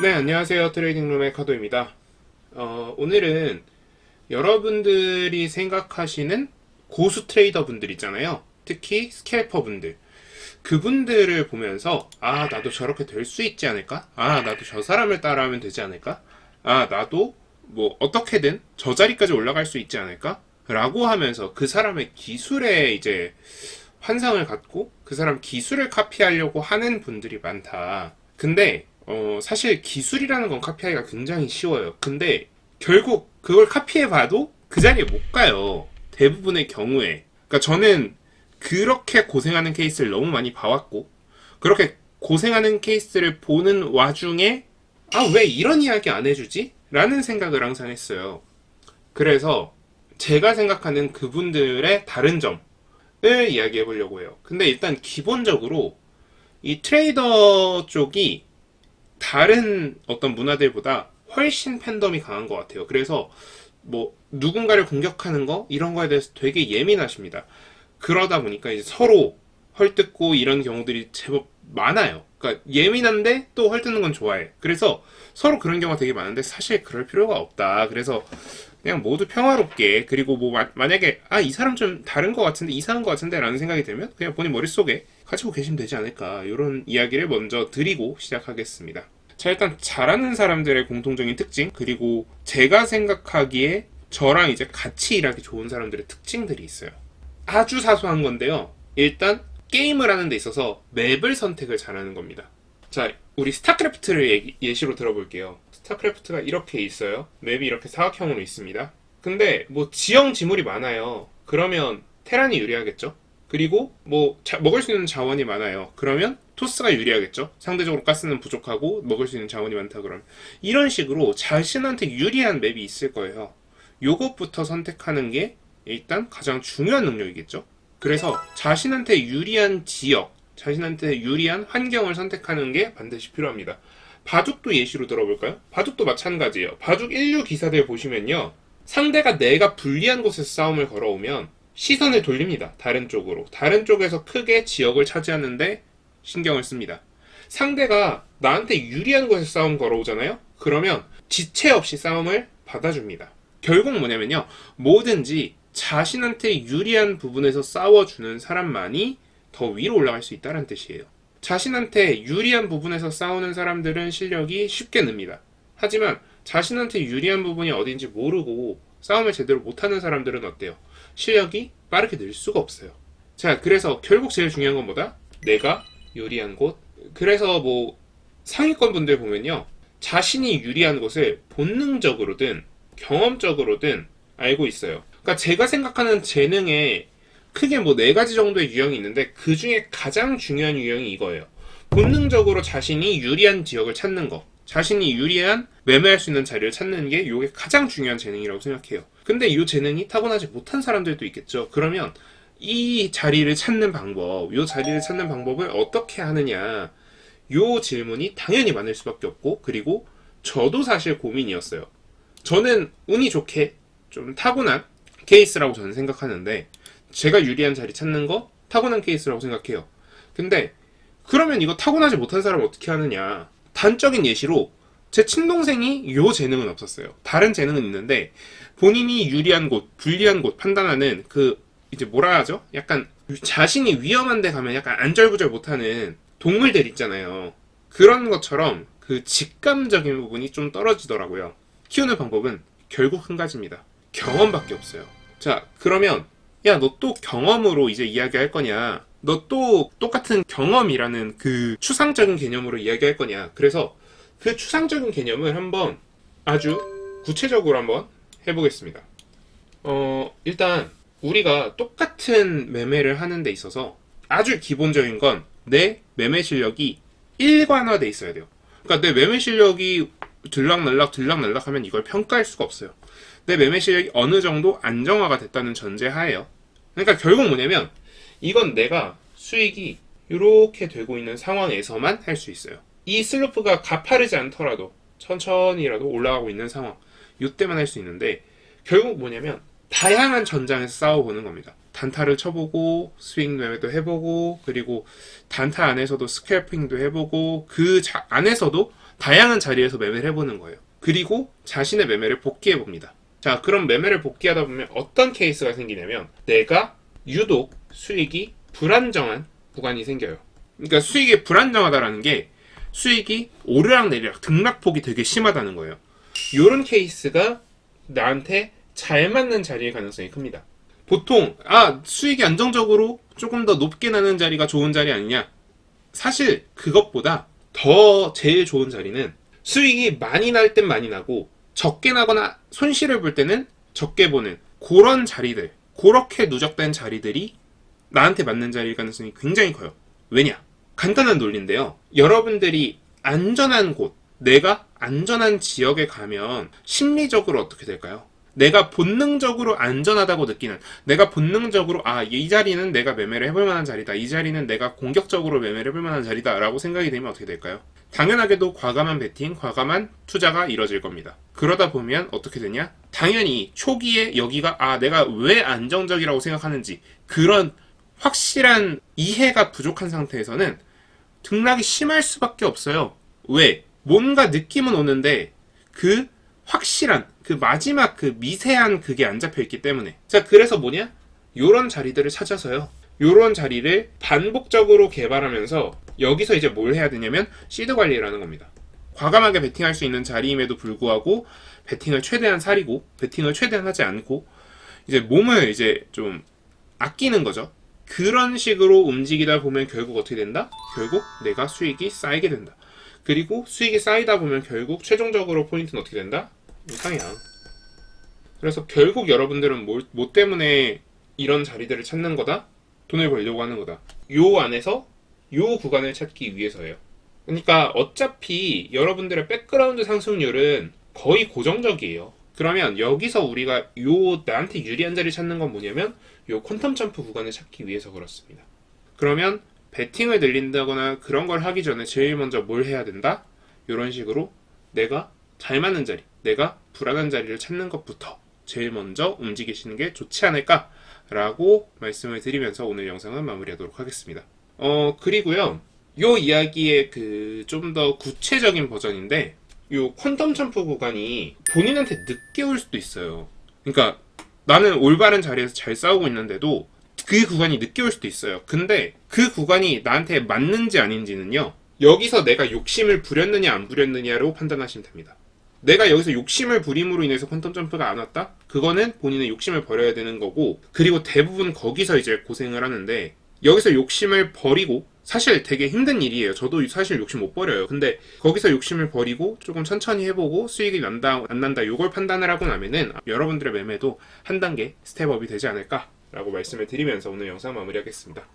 네, 안녕하세요. 트레이딩룸의 카도입니다. 오늘은 여러분들이 생각하시는 고수 트레이더 분들 있잖아요. 특히 스캘퍼 분들. 그분들을 보면서, 아, 나도 저렇게 될 수 있지 않을까? 아, 나도 저 사람을 따라하면 되지 않을까? 아, 나도 뭐 어떻게든 저 자리까지 올라갈 수 있지 않을까? 라고 하면서 그 사람의 기술에 이제 환상을 갖고 그 사람 기술을 카피하려고 하는 분들이 많다. 근데 사실 기술이라는 건 카피하기가 굉장히 쉬워요. 근데 결국 그걸 카피해봐도 그 자리에 못 가요. 대부분의 경우에. 그러니까 저는 그렇게 고생하는 케이스를 너무 많이 봐왔고, 그렇게 고생하는 케이스를 보는 와중에, 아, 왜 이런 이야기 안 해주지? 라는 생각을 항상 했어요. 그래서 제가 생각하는 그분들의 다른 점을 이야기해 보려고 해요. 근데 일단 기본적으로 이 트레이더 쪽이 다른 어떤 문화들보다 훨씬 팬덤이 강한 것 같아요. 그래서 뭐 누군가를 공격하는 거 이런 거에 대해서 되게 예민하십니다. 그러다 보니까 이제 서로 헐뜯고 이런 경우들이 제법 많아요. 그러니까 예민한데 또 헐뜯는 건 좋아해. 그래서 서로 그런 경우가 되게 많은데 사실 그럴 필요가 없다. 그래서 그냥 모두 평화롭게, 그리고 뭐 만약에 이 사람 좀 다른 것 같은데, 이상한 것 같은데 라는 생각이 들면 그냥 본인 머릿속에 가지고 계시면 되지 않을까, 이런 이야기를 먼저 드리고 시작하겠습니다. 자, 일단 잘하는 사람들의 공통적인 특징, 그리고 제가 생각하기에 저랑 이제 같이 일하기 좋은 사람들의 특징들이 있어요. 아주 사소한 건데요. 일단 게임을 하는 데 있어서 맵을 선택을 잘하는 겁니다. 자, 우리 스타크래프트를 예시로 들어볼게요. 스타크래프트가 이렇게 있어요. 맵이 이렇게 사각형으로 있습니다. 근데 뭐 지형 지물이 많아요. 그러면 테란이 유리하겠죠? 그리고 뭐 먹을 수 있는 자원이 많아요. 그러면 토스가 유리하겠죠? 상대적으로 가스는 부족하고 먹을 수 있는 자원이 많다 그러면. 이런 식으로 자신한테 유리한 맵이 있을 거예요. 요것부터 선택하는 게 일단 가장 중요한 능력이겠죠? 그래서 자신한테 유리한 지역, 자신한테 유리한 환경을 선택하는 게 반드시 필요합니다. 바둑도 예시로 들어볼까요? 바둑도 마찬가지예요. 바둑 1류 기사들 보시면요, 상대가 내가 불리한 곳에서 싸움을 걸어오면 시선을 돌립니다. 다른 쪽으로. 다른 쪽에서 크게 지역을 차지하는데 신경을 씁니다. 상대가 나한테 유리한 곳에서 싸움 걸어오잖아요? 그러면 지체 없이 싸움을 받아줍니다. 결국 뭐냐면요, 뭐든지 자신한테 유리한 부분에서 싸워주는 사람만이 더 위로 올라갈 수 있다는 뜻이에요. 자신한테 유리한 부분에서 싸우는 사람들은 실력이 쉽게 늡니다. 하지만 자신한테 유리한 부분이 어딘지 모르고 싸움을 제대로 못하는 사람들은 어때요? 실력이 빠르게 늘 수가 없어요. 자, 그래서 결국 제일 중요한 건 뭐다? 내가 유리한 곳. 그래서 뭐 상위권 분들 보면요, 자신이 유리한 곳을 본능적으로든 경험적으로든 알고 있어요. 그러니까 제가 생각하는 재능에 크게 뭐 4가지 정도의 유형이 있는데, 그 중에 가장 중요한 유형이 이거예요. 본능적으로 자신이 유리한 지역을 찾는 거, 자신이 유리한 매매할 수 있는 자리를 찾는 게 이게 가장 중요한 재능이라고 생각해요. 근데 이 재능이 타고나지 못한 사람들도 있겠죠. 그러면 이 자리를 찾는 방법, 이 자리를 찾는 방법을 어떻게 하느냐, 이 질문이 당연히 많을 수밖에 없고, 그리고 저도 사실 고민이었어요. 저는 운이 좋게 좀 타고난 케이스라고 저는 생각하는데, 제가 유리한 자리 찾는 거 타고난 케이스라고 생각해요. 근데 그러면 이거 타고나지 못한 사람은 어떻게 하느냐. 단적인 예시로 제 친동생이 요 재능은 없었어요. 다른 재능은 있는데 본인이 유리한 곳, 불리한 곳 판단하는 그 이제 뭐라 하죠? 약간 자신이 위험한 데 가면 약간 안절부절 못하는 동물들 있잖아요. 그런 것처럼 그 직감적인 부분이 좀 떨어지더라고요. 키우는 방법은 결국 한 가지입니다. 경험밖에 없어요. 자, 그러면 야, 너 또 경험으로 이제 이야기할 거냐? 너 또 똑같은 경험이라는 그 추상적인 개념으로 이야기할 거냐? 그래서 그 추상적인 개념을 한번 아주 구체적으로 한번 해보겠습니다. 일단 우리가 똑같은 매매를 하는 데 있어서 아주 기본적인 건 내 매매 실력이 일관화돼 있어야 돼요. 그러니까 내 매매 실력이 들락날락 하면 이걸 평가할 수가 없어요. 내 매매 실력이 어느 정도 안정화가 됐다는 전제하에요. 그러니까 결국 뭐냐면 이건 내가 수익이 이렇게 되고 있는 상황에서만 할 수 있어요. 이 슬로프가 가파르지 않더라도 천천히라도 올라가고 있는 상황, 이때만 할 수 있는데, 결국 뭐냐면 다양한 전장에서 싸워보는 겁니다. 단타를 쳐보고 스윙 매매도 해보고, 그리고 단타 안에서도 스캘핑도 해보고, 그 안에서도 다양한 자리에서 매매를 해보는 거예요. 그리고 자신의 매매를 복귀해봅니다. 자, 그럼 매매를 복귀하다 보면 어떤 케이스가 생기냐면 내가 유독 수익이 불안정한 구간이 생겨요. 그러니까 수익이 불안정하다라는 게 수익이 오르락 내리락 등락폭이 되게 심하다는 거예요. 이런 케이스가 나한테 잘 맞는 자리일 가능성이 큽니다. 보통 수익이 안정적으로 조금 더 높게 나는 자리가 좋은 자리 아니냐? 사실 그것보다 더 제일 좋은 자리는 수익이 많이 날 땐 많이 나고 적게 나거나 손실을 볼 때는 적게 보는 그런 자리들, 그렇게 누적된 자리들이 나한테 맞는 자리일 가능성이 굉장히 커요. 왜냐? 간단한 논리인데요. 여러분들이 안전한 곳, 내가 안전한 지역에 가면 심리적으로 어떻게 될까요? 내가 본능적으로 안전하다고 느끼는, 내가 본능적으로 이 자리는 내가 매매를 해볼 만한 자리다, 이 자리는 내가 공격적으로 매매를 해볼 만한 자리다 라고 생각이 되면 어떻게 될까요? 당연하게도 과감한 베팅, 과감한 투자가 이뤄질 겁니다. 그러다 보면 어떻게 되냐? 당연히 초기에 여기가 내가 왜 안정적이라고 생각하는지 그런 확실한 이해가 부족한 상태에서는 등락이 심할 수밖에 없어요. 왜? 뭔가 느낌은 오는데 그 확실한 그 마지막 그 미세한 그게 안 잡혀있기 때문에. 자, 그래서 뭐냐? 요런 자리들을 찾아서요, 요런 자리를 반복적으로 개발하면서 여기서 이제 뭘 해야 되냐면 시드 관리를 하는 겁니다. 과감하게 베팅할 수 있는 자리임에도 불구하고 베팅을 최대한 사리고 베팅을 최대한 하지 않고 이제 몸을 이제 좀 아끼는 거죠. 그런 식으로 움직이다 보면 결국 어떻게 된다? 결국 내가 수익이 쌓이게 된다. 그리고 수익이 쌓이다 보면 결국 최종적으로 포인트는 어떻게 된다? 우상향. 그래서 결국 여러분들은 뭐 때문에 이런 자리들을 찾는 거다? 돈을 벌려고 하는 거다. 요 안에서 요 구간을 찾기 위해서예요. 그러니까 어차피 여러분들의 백그라운드 상승률은 거의 고정적이에요. 그러면 여기서 우리가 나한테 유리한 자리 찾는 건 뭐냐면 요 퀀텀 점프 구간을 찾기 위해서 그렇습니다. 그러면 베팅을 늘린다거나 그런 걸 하기 전에 제일 먼저 뭘 해야 된다? 이런 식으로 내가 잘 맞는 자리, 내가 불안한 자리를 찾는 것부터 제일 먼저 움직이시는 게 좋지 않을까라고 말씀을 드리면서 오늘 영상은 마무리하도록 하겠습니다. 그리고요, 요 이야기의 좀 더 구체적인 버전인데, 요 퀀텀 점프 구간이 본인한테 늦게 올 수도 있어요. 그러니까 나는 올바른 자리에서 잘 싸우고 있는데도 그 구간이 늦게 올 수도 있어요. 근데 그 구간이 나한테 맞는지 아닌지는요, 여기서 내가 욕심을 부렸느냐 안 부렸느냐로 판단하시면 됩니다. 내가 여기서 욕심을 부림으로 인해서 퀀텀 점프가 안 왔다? 그거는 본인의 욕심을 버려야 되는 거고, 그리고 대부분 거기서 이제 고생을 하는데, 여기서 욕심을 버리고, 사실 되게 힘든 일이에요. 저도 사실 욕심 못 버려요. 근데 거기서 욕심을 버리고 조금 천천히 해보고 수익이 난다 안 난다 이걸 판단을 하고 나면은 여러분들의 매매도 한 단계 스텝업이 되지 않을까 라고 말씀을 드리면서 오늘 영상 마무리하겠습니다.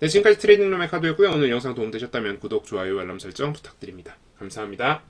네, 지금까지 트레이딩룸의 카도였고요. 오늘 영상 도움되셨다면 구독, 좋아요, 알람 설정 부탁드립니다. 감사합니다.